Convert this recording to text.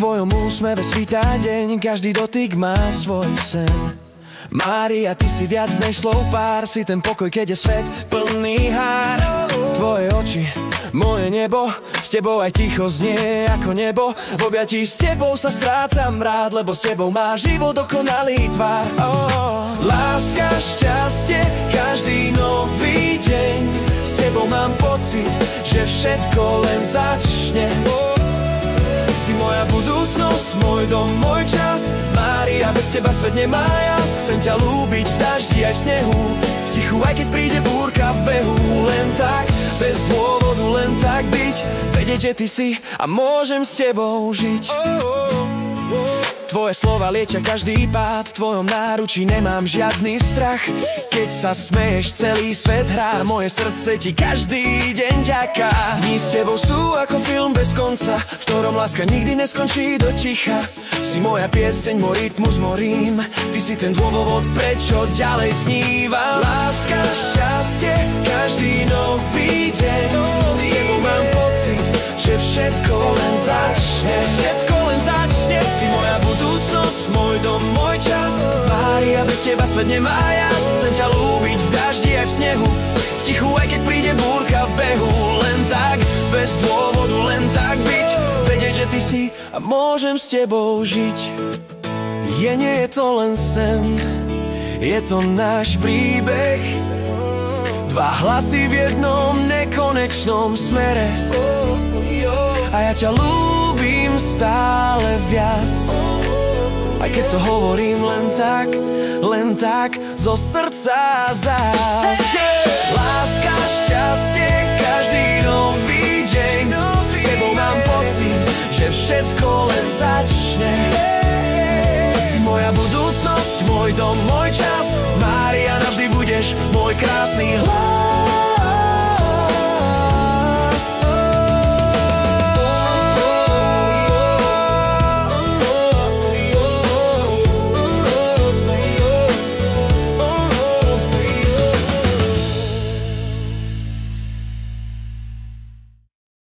tvojom úsmeve svítá deň, každý dotyk má svoj sen. Mária, ty si viac než slov pár, si ten pokoj, keď je svet plný hár. Tvoje oči, moje nebo, s tebou aj ticho znie ako nebo. V objatí s tebou sa strácam rád, lebo s tebou má život dokonalý tvar. Láska, šťastie, každý nový deň, s tebou mám pocit, že všetko len začne. Si moja budúcnosť, môj dom, môj čas. Mária, bez teba svet nemá jas. Chcem ťa ľúbiť v daždi aj v snehu, v tichu aj keď príde búrka v behu. Len tak, bez dôvodu, len tak byť, vedieť, že ty si a môžem s tebou žiť. Tvoje slova liečia každý pád, v tvojom náručí nemám žiadny strach. Keď sa smeješ, celý svet hrá, moje srdce ti každý deň ďaká. Dní s tebou sú ako film bez konca, v ktorom láska nikdy neskončí do ticha. Si moja pieseň, môj rytmus, môj rím, ty si ten dôvod, prečo ďalej snívam. Láska, šťastie, každý nový deň, s tebou mám pocit, že všetko len začne. Všetko len začne. Si moja budúcnosť, môj dom, môj čas. Mária, bez teba svet nemá jas. Chcem ťa ľúbiť v daždi aj v snehu, v tichu aj keď príde búrka v behu. Len tak, bez dôvodu, len tak byť, vedieť, že ty si a môžem s tebou žiť. Nie je to len sen, je to náš príbeh. Dva hlasy v jednom nekonečnom smere. A ja ťa ľúbim stále viac, aj keď to hovorím len tak zo srdca zás. Láska, šťastie, každý nový deň, s tebou mám pocit, že všetko len začne. Si moja budúcnosť, môj dom, môj čas. Mária, navždy budeš môj krásny hlas.